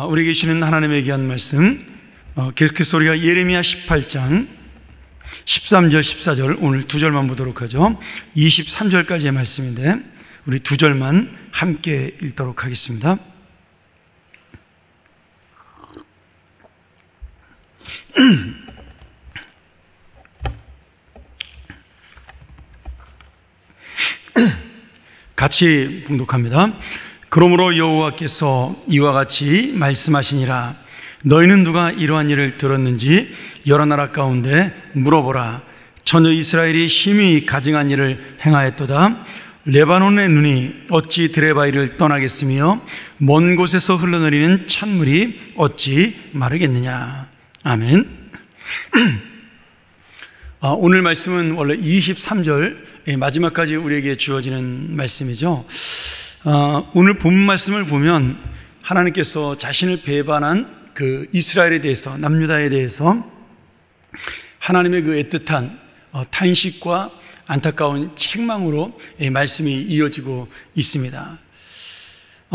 우리에게 주시는 하나님의 귀한 말씀, 계속해서 우리가 예레미야 18장 13절 14절 오늘 두 절만 보도록 하죠. 23절까지의 말씀인데 우리 두 절만 함께 읽도록 하겠습니다. 같이 봉독합니다. 그러므로 여호와께서 이와 같이 말씀하시니라. 너희는 누가 이러한 일을 들었는지 여러 나라 가운데 물어보라. 전혀 이스라엘이 심히 가증한 일을 행하였도다. 레바논의 눈이 어찌 드레바이를 떠나겠으며 먼 곳에서 흘러내리는 찬물이 어찌 마르겠느냐. 아멘. 오늘 말씀은 원래 23절 마지막까지 우리에게 주어지는 말씀이죠. 오늘 본 말씀을 보면 하나님께서 자신을 배반한 그 이스라엘에 대해서, 남유다에 대해서 하나님의 그 애틋한 탄식과 안타까운 책망으로 말씀이 이어지고 있습니다.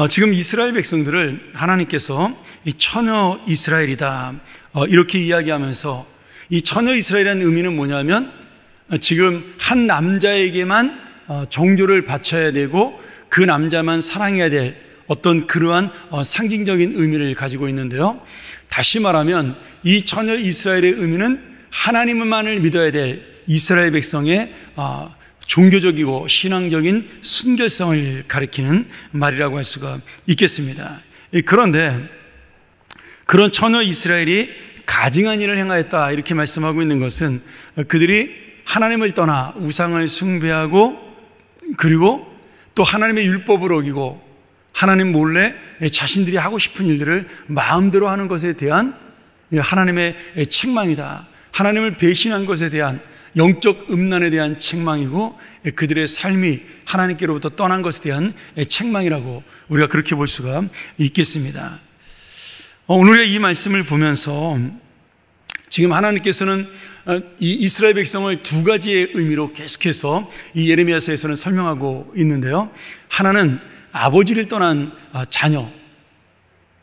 지금 이스라엘 백성들을 하나님께서 처녀 이스라엘이다 이렇게 이야기하면서, 이 처녀 이스라엘이라는 의미는 뭐냐면 지금 한 남자에게만 정조를 바쳐야 되고 그 남자만 사랑해야 될 어떤 그러한 상징적인 의미를 가지고 있는데요, 다시 말하면 이 처녀 이스라엘의 의미는 하나님만을 믿어야 될 이스라엘 백성의 종교적이고 신앙적인 순결성을 가리키는 말이라고 할 수가 있겠습니다. 그런데 그런 처녀 이스라엘이 가증한 일을 행하였다 이렇게 말씀하고 있는 것은, 그들이 하나님을 떠나 우상을 숭배하고 그리고 또 하나님의 율법을 어기고 하나님 몰래 자신들이 하고 싶은 일들을 마음대로 하는 것에 대한 하나님의 책망이다. 하나님을 배신한 것에 대한 영적 음란에 대한 책망이고, 그들의 삶이 하나님께로부터 떠난 것에 대한 책망이라고 우리가 그렇게 볼 수가 있겠습니다. 오늘 이 말씀을 보면서 지금 하나님께서는 이 이스라엘 백성을 두 가지의 의미로 계속해서 이 예레미야서에서는 설명하고 있는데요, 하나는 아버지를 떠난 자녀,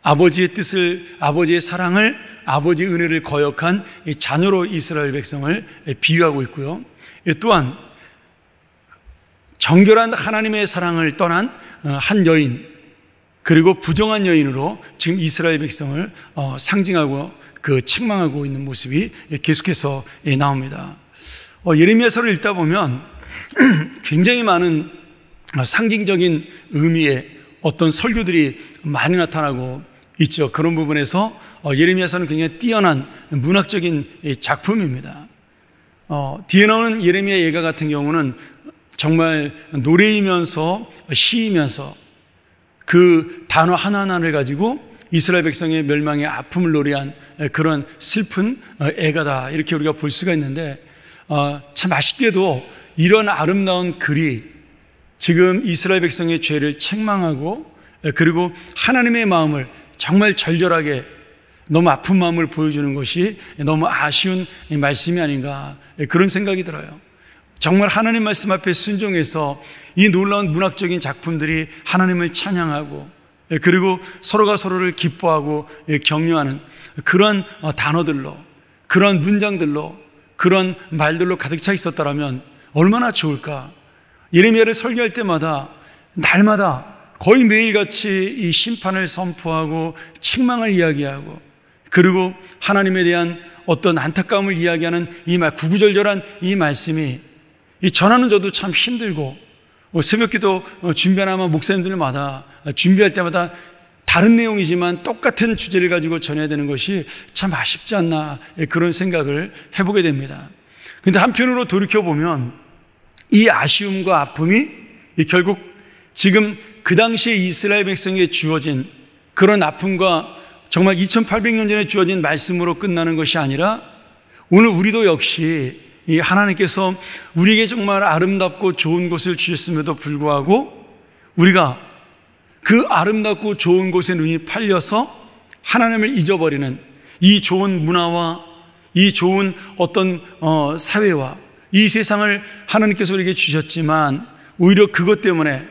아버지의 뜻을, 아버지의 사랑을, 아버지의 은혜를 거역한 자녀로 이스라엘 백성을 비유하고 있고요, 또한 정결한 하나님의 사랑을 떠난 한 여인, 그리고 부정한 여인으로 지금 이스라엘 백성을 상징하고 그 책망하고 있는 모습이 계속해서 나옵니다. 예레미야서를 읽다 보면 굉장히 많은 상징적인 의미의 어떤 설교들이 많이 나타나고 있죠. 그런 부분에서 예레미야서는 굉장히 뛰어난 문학적인 작품입니다. 뒤에 나오는 예레미야 예가 같은 경우는 정말 노래이면서 시이면서 그 단어 하나하나를 가지고 이스라엘 백성의 멸망의 아픔을 노래한 그런 슬픈 애가다 이렇게 우리가 볼 수가 있는데, 참 아쉽게도 이런 아름다운 글이 지금 이스라엘 백성의 죄를 책망하고 그리고 하나님의 마음을 정말 절절하게 너무 아픈 마음을 보여주는 것이 너무 아쉬운 말씀이 아닌가 그런 생각이 들어요. 정말 하나님 말씀 앞에 순종해서 이 놀라운 문학적인 작품들이 하나님을 찬양하고 그리고 서로가 서로를 기뻐하고 격려하는 그런 단어들로, 그런 문장들로, 그런 말들로 가득 차 있었다면 얼마나 좋을까. 예레미야를 설교할 때마다 날마다 거의 매일같이 이 심판을 선포하고 책망을 이야기하고 그리고 하나님에 대한 어떤 안타까움을 이야기하는 이 말, 구구절절한 이 말씀이 이 전하는 저도 참 힘들고, 새벽기도 준비하면 목사님들마다 준비할 때마다 다른 내용이지만 똑같은 주제를 가지고 전해야 되는 것이 참 아쉽지 않나 그런 생각을 해보게 됩니다. 그런데 한편으로 돌이켜보면 이 아쉬움과 아픔이 결국 지금 그 당시에 이스라엘 백성에게 주어진 그런 아픔과 정말 2800년 전에 주어진 말씀으로 끝나는 것이 아니라 오늘 우리도 역시 이 하나님께서 우리에게 정말 아름답고 좋은 곳을 주셨음에도 불구하고 우리가 그 아름답고 좋은 곳에 눈이 팔려서 하나님을 잊어버리는 이 좋은 문화와 이 좋은 어떤 사회와 이 세상을 하나님께서 우리에게 주셨지만 오히려 그것 때문에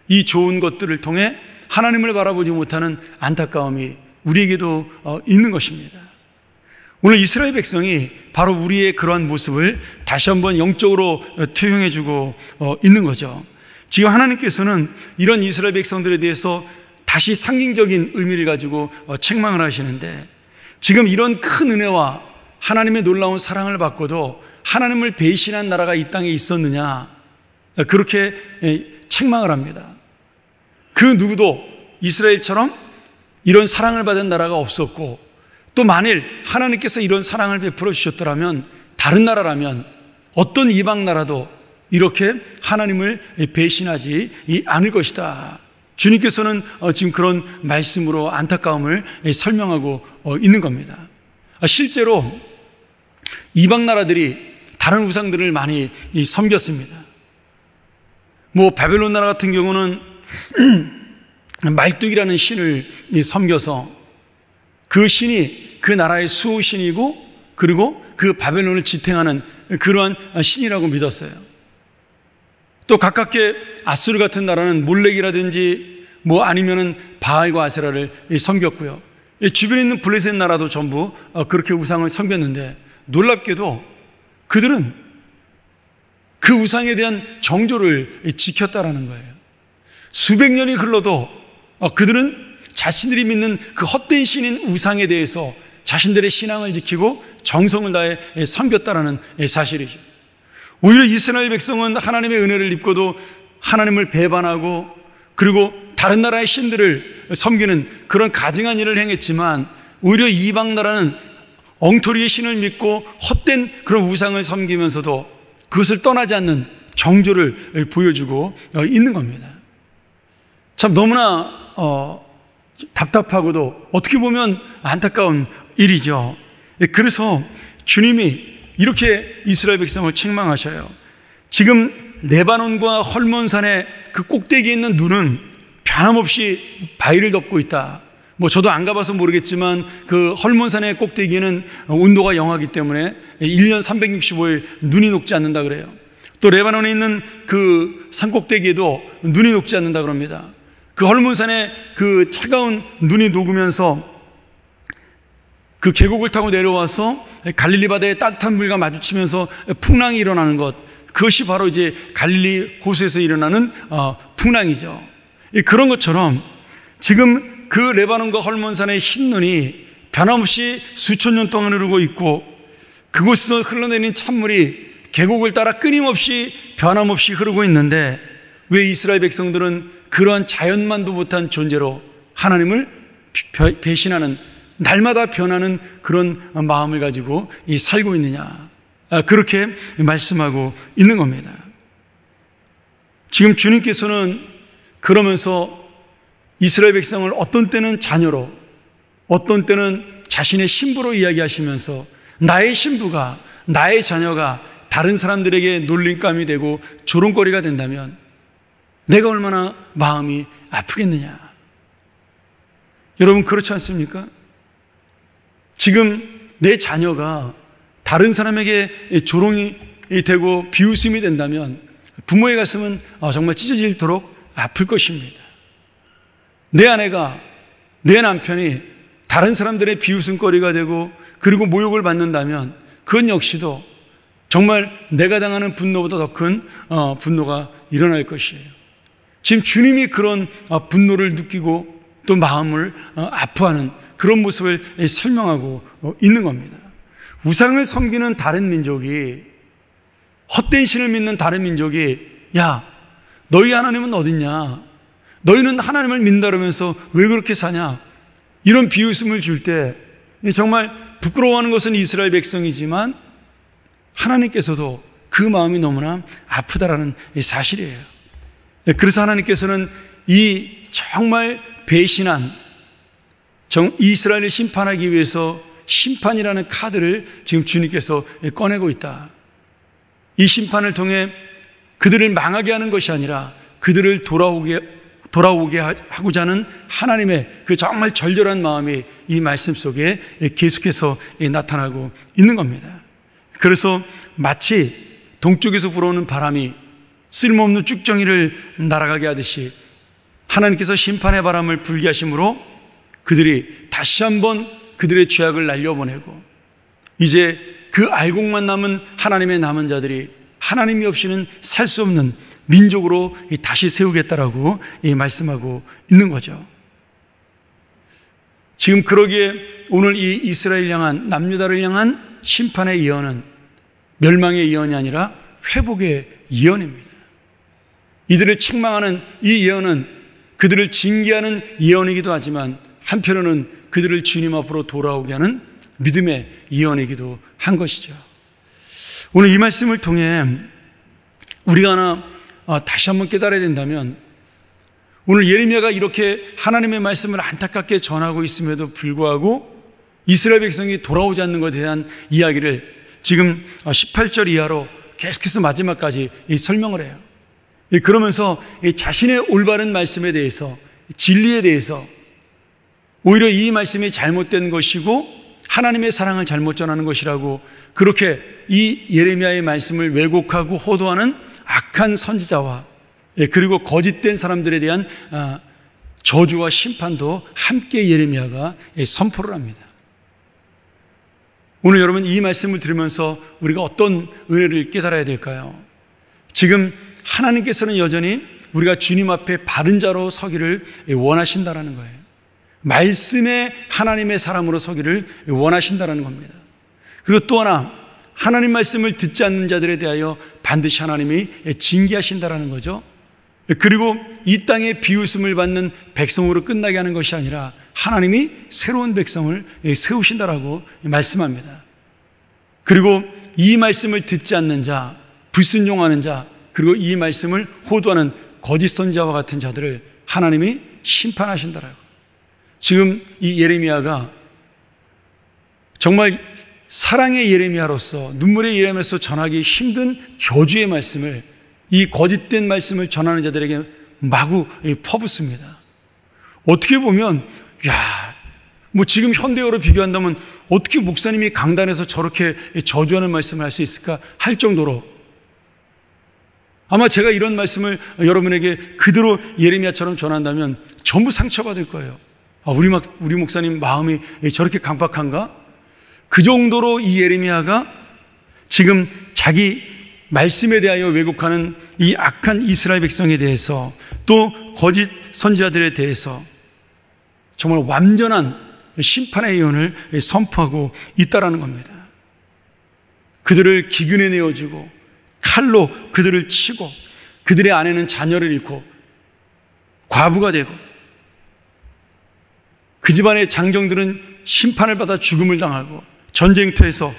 이 좋은 것들을 통해 하나님을 바라보지 못하는 안타까움이 우리에게도 있는 것입니다. 오늘 이스라엘 백성이 바로 우리의 그러한 모습을 다시 한번 영적으로 투영해주고 있는 거죠. 지금 하나님께서는 이런 이스라엘 백성들에 대해서 다시 상징적인 의미를 가지고 책망을 하시는데, 지금 이런 큰 은혜와 하나님의 놀라운 사랑을 받고도 하나님을 배신한 나라가 이 땅에 있었느냐, 그렇게 책망을 합니다. 그 누구도 이스라엘처럼 이런 사랑을 받은 나라가 없었고, 또 만일 하나님께서 이런 사랑을 베풀어 주셨더라면, 다른 나라라면 어떤 이방 나라도 이렇게 하나님을 배신하지 않을 것이다. 주님께서는 지금 그런 말씀으로 안타까움을 설명하고 있는 겁니다. 실제로 이방 나라들이 다른 우상들을 많이 섬겼습니다. 바벨론 나라 같은 경우는 말뚝이라는 신을 섬겨서 그 신이 그 나라의 수호신이고, 그리고 그 바벨론을 지탱하는 그러한 신이라고 믿었어요. 또 가깝게 아수르 같은 나라는 몰렉이라든지 아니면은 바알과 아세라를 섬겼고요. 주변에 있는 블레셋 나라도 전부 그렇게 우상을 섬겼는데, 놀랍게도 그들은 그 우상에 대한 정조를 지켰다라는 거예요. 수백 년이 흘러도 그들은 자신들이 믿는 그 헛된 신인 우상에 대해서 자신들의 신앙을 지키고 정성을 다해 섬겼다라는 사실이죠. 오히려 이스라엘 백성은 하나님의 은혜를 입고도 하나님을 배반하고, 그리고 다른 나라의 신들을 섬기는 그런 가증한 일을 행했지만, 오히려 이방 나라는 엉터리의 신을 믿고 헛된 그런 우상을 섬기면서도 그것을 떠나지 않는 정조를 보여주고 있는 겁니다. 참 너무나 답답하고도 어떻게 보면 안타까운 일이죠. 그래서 주님이 이렇게 이스라엘 백성을 책망하셔요. 지금 레바논과 헐몬산의 그 꼭대기에 있는 눈은 변함없이 바위를 덮고 있다. 저도 안 가봐서 모르겠지만 그 헐몬산의 꼭대기에는 온도가 영하기 때문에 1년 365일 눈이 녹지 않는다 그래요. 또 레바논에 있는 그 산 꼭대기에도 눈이 녹지 않는다 그럽니다. 그 헐몬산에 그 차가운 눈이 녹으면서 그 계곡을 타고 내려와서 갈릴리 바다의 따뜻한 물과 마주치면서 풍랑이 일어나는 것, 그것이 바로 이제 갈릴리 호수에서 일어나는 풍랑이죠. 그런 것처럼 지금 그 레바논과 헐몬산의 흰 눈이 변함없이 수천 년 동안 흐르고 있고, 그곳에서 흘러내리는 찬물이 계곡을 따라 끊임없이 변함없이 흐르고 있는데, 왜 이스라엘 백성들은 그러한 자연만도 못한 존재로 하나님을 배신하는, 날마다 변하는 그런 마음을 가지고 살고 있느냐, 그렇게 말씀하고 있는 겁니다. 지금 주님께서는 그러면서 이스라엘 백성을 어떤 때는 자녀로, 어떤 때는 자신의 신부로 이야기하시면서, 나의 신부가, 나의 자녀가 다른 사람들에게 놀림감이 되고 조롱거리가 된다면 내가 얼마나 마음이 아프겠느냐. 여러분, 그렇지 않습니까? 지금 내 자녀가 다른 사람에게 조롱이 되고 비웃음이 된다면 부모의 가슴은 정말 찢어질도록 아플 것입니다. 내 아내가, 내 남편이 다른 사람들의 비웃음거리가 되고 그리고 모욕을 받는다면 그건 역시도 정말 내가 당하는 분노보다 더 큰 분노가 일어날 것이에요. 지금 주님이 그런 분노를 느끼고 또 마음을 아파하는 그런 모습을 설명하고 있는 겁니다. 우상을 섬기는 다른 민족이, 헛된 신을 믿는 다른 민족이, 야, 너희 하나님은 어딨냐? 너희는 하나님을 믿는다 그러면서 왜 그렇게 사냐? 이런 비웃음을 줄 때 정말 부끄러워하는 것은 이스라엘 백성이지만 하나님께서도 그 마음이 너무나 아프다라는 사실이에요. 그래서 하나님께서는 이 정말 배신한 이스라엘을 심판하기 위해서 심판이라는 카드를 지금 주님께서 꺼내고 있다. 이 심판을 통해 그들을 망하게 하는 것이 아니라 그들을 돌아오게 하고자 하는 하나님의 그 정말 절절한 마음이 이 말씀 속에 계속해서 나타나고 있는 겁니다. 그래서 마치 동쪽에서 불어오는 바람이 쓸모없는 쭉정이를 날아가게 하듯이 하나님께서 심판의 바람을 불게 하심으로 그들이 다시 한번 그들의 죄악을 날려보내고 이제 그 알곡만 남은 하나님의 남은 자들이 하나님이 없이는 살 수 없는 민족으로 다시 세우겠다라고 말씀하고 있는 거죠. 지금 그러기에 오늘 이 이스라엘 향한 남유다를 향한 심판의 예언은 멸망의 예언이 아니라 회복의 예언입니다. 이들을 책망하는 이 예언은 그들을 징계하는 예언이기도 하지만 한편으로는 그들을 주님 앞으로 돌아오게 하는 믿음의 예언이기도 한 것이죠. 오늘 이 말씀을 통해 우리가 하나 다시 한번 깨달아야 된다면, 오늘 예레미야가 이렇게 하나님의 말씀을 안타깝게 전하고 있음에도 불구하고 이스라엘 백성이 돌아오지 않는 것에 대한 이야기를 지금 18절 이하로 계속해서 마지막까지 설명을 해요. 그러면서 자신의 올바른 말씀에 대해서, 진리에 대해서, 오히려 이 말씀이 잘못된 것이고 하나님의 사랑을 잘못 전하는 것이라고 그렇게 이 예레미야의 말씀을 왜곡하고 호도하는 악한 선지자와 그리고 거짓된 사람들에 대한 저주와 심판도 함께 예레미야가 선포를 합니다. 오늘 여러분 이 말씀을 들으면서 우리가 어떤 은혜를 깨달아야 될까요? 지금 하나님께서는 여전히 우리가 주님 앞에 바른 자로 서기를 원하신다라는 거예요. 말씀의 하나님의 사람으로 서기를 원하신다라는 겁니다. 그리고 또 하나, 하나님 말씀을 듣지 않는 자들에 대하여 반드시 하나님이 징계하신다라는 거죠. 그리고 이 땅에 비웃음을 받는 백성으로 끝나게 하는 것이 아니라 하나님이 새로운 백성을 세우신다라고 말씀합니다. 그리고 이 말씀을 듣지 않는 자, 불순종하는 자, 그리고 이 말씀을 호도하는 거짓 선지자와 같은 자들을 하나님이 심판하신다라고. 지금 이 예레미야가 정말 사랑의 예레미야로서, 눈물의 예레미야로서 전하기 힘든 저주의 말씀을, 이 거짓된 말씀을 전하는 자들에게 마구 퍼붓습니다. 어떻게 보면 뭐 지금 현대어로 비교한다면 어떻게 목사님이 강단에서 저렇게 저주하는 말씀을 할 수 있을까 할 정도로, 아마 제가 이런 말씀을 여러분에게 그대로 예레미야처럼 전한다면 전부 상처받을 거예요. 우리 목사님 마음이 저렇게 강박한가? 그 정도로 이 예레미야가 지금 자기 말씀에 대하여 왜곡하는 이 악한 이스라엘 백성에 대해서, 또 거짓 선지자들에 대해서 정말 완전한 심판의 예언을 선포하고 있다라는 겁니다. 그들을 기근에 내어주고 칼로 그들을 치고 그들의 아내는 자녀를 잃고 과부가 되고 그 집안의 장정들은 심판을 받아 죽음을 당하고 전쟁터에서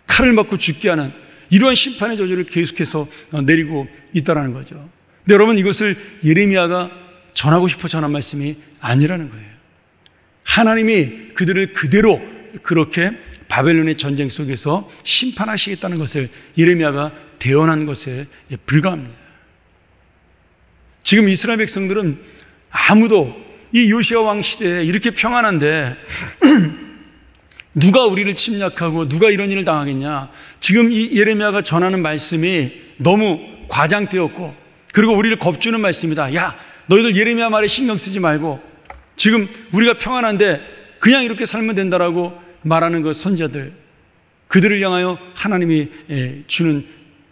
칼을 맞고 죽게 하는 이러한 심판의 저주를 계속해서 내리고 있다는 거죠. 근데 여러분, 이것을 예레미야가 전하고 싶어 전한 말씀이 아니라는 거예요. 하나님이 그들을 그대로 그렇게 바벨론의 전쟁 속에서 심판하시겠다는 것을 예레미야가 대언한 것에 불과합니다. 지금 이스라엘 백성들은 아무도 이 요시야 왕 시대에 이렇게 평안한데 누가 우리를 침략하고 누가 이런 일을 당하겠냐. 지금 이 예레미야가 전하는 말씀이 너무 과장되었고, 그리고 우리를 겁주는 말씀이다. 야, 너희들 예레미야 말에 신경 쓰지 말고 지금 우리가 평안한데 그냥 이렇게 살면 된다라고 말하는 그 선지자들, 그들을 향하여 하나님이 주는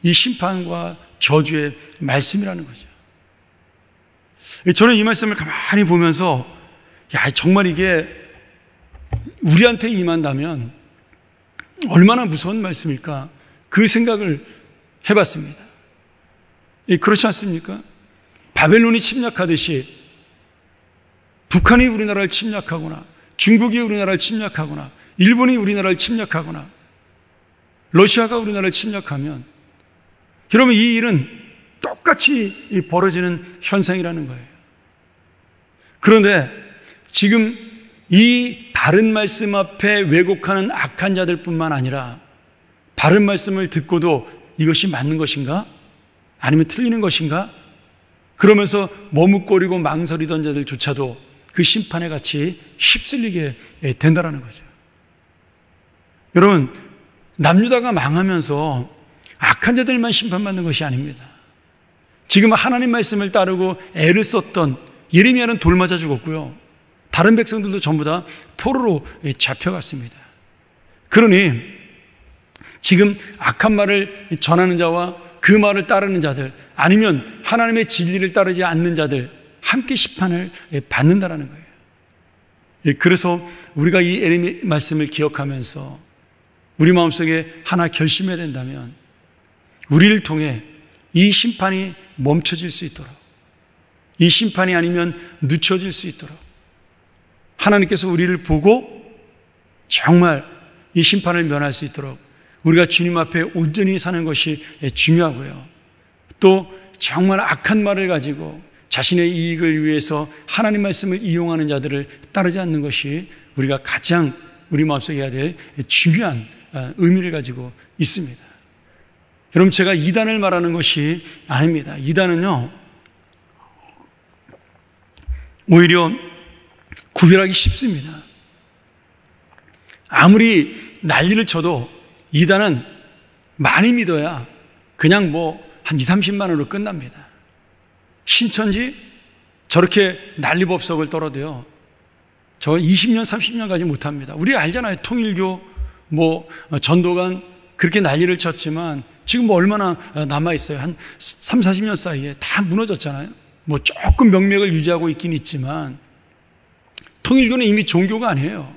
이 심판과 저주의 말씀이라는 거죠. 저는 이 말씀을 가만히 보면서 정말 이게 우리한테 임한다면 얼마나 무서운 말씀일까, 그 생각을 해봤습니다. 그렇지 않습니까? 바벨론이 침략하듯이 북한이 우리나라를 침략하거나 중국이 우리나라를 침략하거나 일본이 우리나라를 침략하거나 러시아가 우리나라를 침략하면, 여러분, 이 일은 똑같이 벌어지는 현상이라는 거예요. 그런데 지금 이 바른 말씀 앞에 왜곡하는 악한 자들뿐만 아니라 바른 말씀을 듣고도 이것이 맞는 것인가? 아니면 틀리는 것인가? 그러면서 머뭇거리고 망설이던 자들조차도 그 심판에 같이 휩쓸리게 된다는 거죠. 여러분, 남유다가 망하면서 악한 자들만 심판받는 것이 아닙니다. 지금 하나님 말씀을 따르고 애를 썼던 예레미야는 돌 맞아 죽었고요. 다른 백성들도 전부 다 포로로 잡혀갔습니다. 그러니 지금 악한 말을 전하는 자와 그 말을 따르는 자들, 아니면 하나님의 진리를 따르지 않는 자들 함께 심판을 받는다라는 거예요. 그래서 우리가 이 예레미야 말씀을 기억하면서 우리 마음속에 하나 결심해야 된다면, 우리를 통해 이 심판이 멈춰질 수 있도록, 이 심판이 아니면 늦춰질 수 있도록 하나님께서 우리를 보고 정말 이 심판을 면할 수 있도록 우리가 주님 앞에 온전히 사는 것이 중요하고요. 또 정말 악한 말을 가지고 자신의 이익을 위해서 하나님 말씀을 이용하는 자들을 따르지 않는 것이 우리가 가장 우리 마음속에 해야 될 중요한 의미를 가지고 있습니다. 여러분, 제가 이단을 말하는 것이 아닙니다. 이단은요, 오히려 구별하기 쉽습니다. 아무리 난리를 쳐도 이단은 많이 믿어야 그냥 한 2, 30만 원으로 끝납니다. 신천지 저렇게 난리법석을 떨어도요, 저 20년, 30년 가지 못합니다. 우리 알잖아요. 통일교, 전도관 그렇게 난리를 쳤지만 지금 얼마나 남아있어요. 한 3, 40년 사이에 다 무너졌잖아요. 조금 명맥을 유지하고 있긴 있지만 통일교는 이미 종교가 아니에요.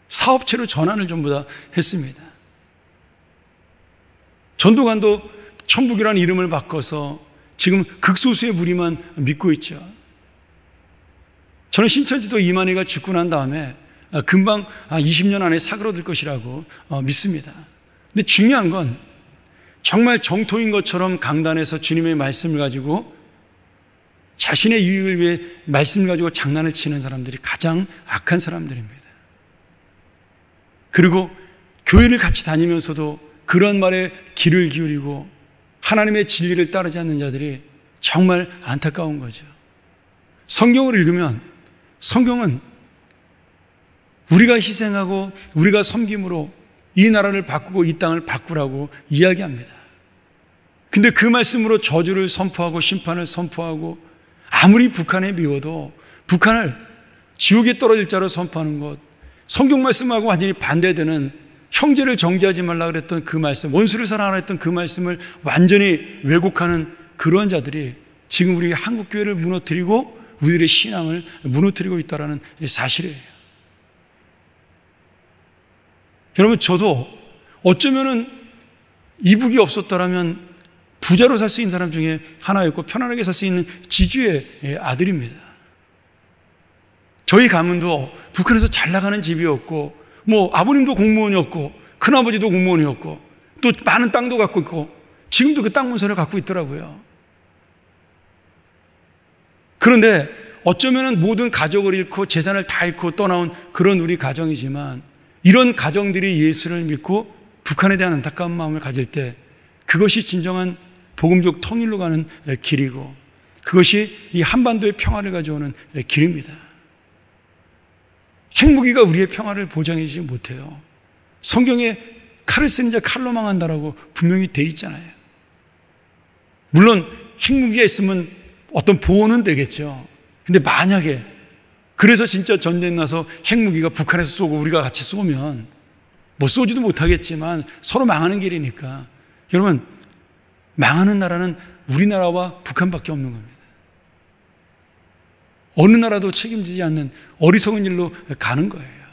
사업체로 전환을 전부 다 했습니다. 전도관도 천북이라는 이름을 바꿔서 지금 극소수의 무리만 믿고 있죠. 저는 신천지도 이만희가 죽고 난 다음에 금방 20년 안에 사그러들 것이라고 믿습니다. 근데 중요한 건 정말 정토인 것처럼 강단에서 주님의 말씀을 가지고 자신의 유익을 위해 말씀을 가지고 장난을 치는 사람들이 가장 악한 사람들입니다. 그리고 교회를 같이 다니면서도 그런 말에 귀를 기울이고 하나님의 진리를 따르지 않는 자들이 정말 안타까운 거죠. 성경을 읽으면 성경은 우리가 희생하고 우리가 섬김으로 이 나라를 바꾸고 이 땅을 바꾸라고 이야기합니다. 근데 그 말씀으로 저주를 선포하고 심판을 선포하고 아무리 북한에 미워도 북한을 지옥에 떨어질 자로 선포하는 것, 성경 말씀하고 완전히 반대되는 형제를 정죄하지 말라 그랬던 그 말씀, 원수를 사랑하라 했던 그 말씀을 완전히 왜곡하는 그런 자들이 지금 우리 한국교회를 무너뜨리고 우리들의 신앙을 무너뜨리고 있다는 사실이에요. 여러분, 저도 어쩌면은 이북이 없었더라면 부자로 살 수 있는 사람 중에 하나였고 편안하게 살 수 있는 지주의 아들입니다. 저희 가문도 북한에서 잘 나가는 집이었고 아버님도 공무원이었고 큰아버지도 공무원이었고 또 많은 땅도 갖고 있고 지금도 그 땅 문서를 갖고 있더라고요. 그런데 어쩌면 모든 가족을 잃고 재산을 다 잃고 떠나온 그런 우리 가정이지만 이런 가정들이 예수를 믿고 북한에 대한 안타까운 마음을 가질 때 그것이 진정한 복음적 통일로 가는 길이고 그것이 이 한반도의 평화를 가져오는 길입니다. 핵무기가 우리의 평화를 보장해 주지 못해요. 성경에 칼을 쓰는 자 칼로 망한다라고 분명히 돼 있잖아요. 물론 핵무기가 있으면 어떤 보호는 되겠죠. 근데 만약에 그래서 진짜 전쟁 나서 핵무기가 북한에서 쏘고 우리가 같이 쏘면 쏘지도 못하겠지만 서로 망하는 길이니까 여러분, 망하는 나라는 우리나라와 북한밖에 없는 겁니다. 어느 나라도 책임지지 않는 어리석은 일로 가는 거예요.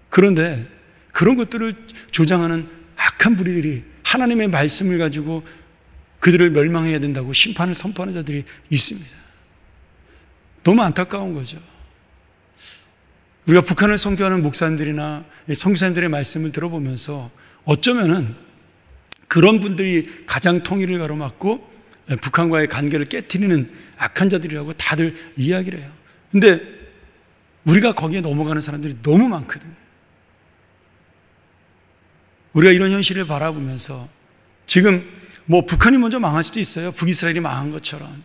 그런데 그런 것들을 조장하는 악한 부리들이 하나님의 말씀을 가지고 그들을 멸망해야 된다고 심판을 선포하는 자들이 있습니다. 너무 안타까운 거죠. 우리가 북한을 선교하는 목사님들이나 선교사님들의 말씀을 들어보면서 어쩌면은 그런 분들이 가장 통일을 가로막고 북한과의 관계를 깨트리는 악한 자들이라고 다들 이야기를 해요. 근데 우리가 거기에 넘어가는 사람들이 너무 많거든요. 우리가 이런 현실을 바라보면서 지금 북한이 먼저 망할 수도 있어요. 북이스라엘이 망한 것처럼.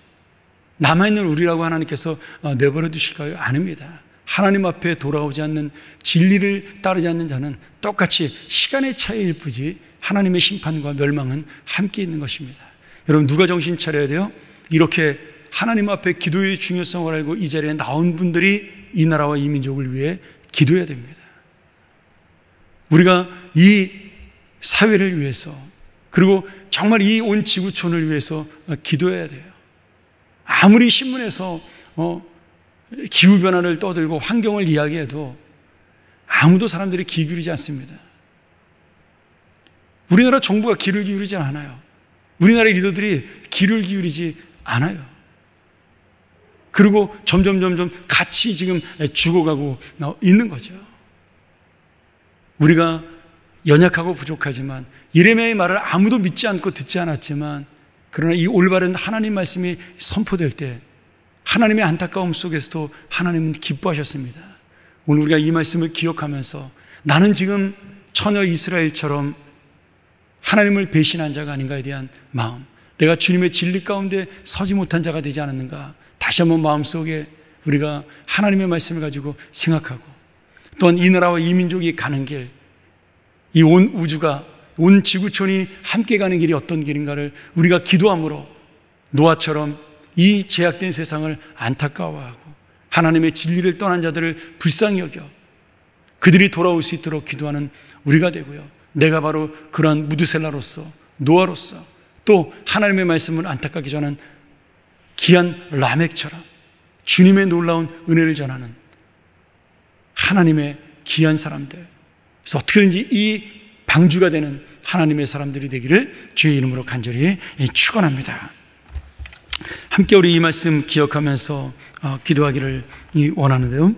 남아있는 우리라고 하나님께서 내버려 두실까요? 아닙니다. 하나님 앞에 돌아오지 않는, 진리를 따르지 않는 자는 똑같이 시간의 차이일 뿐이지 하나님의 심판과 멸망은 함께 있는 것입니다. 여러분, 누가 정신 차려야 돼요? 이렇게 하나님 앞에 기도의 중요성을 알고 이 자리에 나온 분들이 이 나라와 이 민족을 위해 기도해야 됩니다. 우리가 이 사회를 위해서, 그리고 정말 이 온 지구촌을 위해서 기도해야 돼요. 아무리 신문에서 기후변화를 떠들고 환경을 이야기해도 아무도 사람들이 귀 기울이지 않습니다. 우리나라 정부가 귀를 기울이지 않아요. 우리나라 리더들이 귀를 기울이지 않아요. 그리고 점점 같이 지금 죽어가고 있는 거죠. 우리가 연약하고 부족하지만, 예레미야의 말을 아무도 믿지 않고 듣지 않았지만, 그러나 이 올바른 하나님 말씀이 선포될 때 하나님의 안타까움 속에서도 하나님은 기뻐하셨습니다. 오늘 우리가 이 말씀을 기억하면서 나는 지금 처녀 이스라엘처럼 하나님을 배신한 자가 아닌가에 대한 마음, 내가 주님의 진리 가운데 서지 못한 자가 되지 않았는가, 다시 한번 마음속에 우리가 하나님의 말씀을 가지고 생각하고, 또한 이 나라와 이 민족이 가는 길, 이 온 우주가, 온 지구촌이 함께 가는 길이 어떤 길인가를 우리가 기도함으로 노아처럼 이 제약된 세상을 안타까워하고 하나님의 진리를 떠난 자들을 불쌍히 여겨 그들이 돌아올 수 있도록 기도하는 우리가 되고요, 내가 바로 그러한 무드셀라로서, 노아로서, 또 하나님의 말씀을 안타깝게 전한 귀한 라멕처럼 주님의 놀라운 은혜를 전하는 하나님의 귀한 사람들, 그래서 어떻게든지 이 방주가 되는 하나님의 사람들이 되기를 주의 이름으로 간절히 축원합니다. 함께 우리 이 말씀 기억하면서 기도하기를 원하는데요,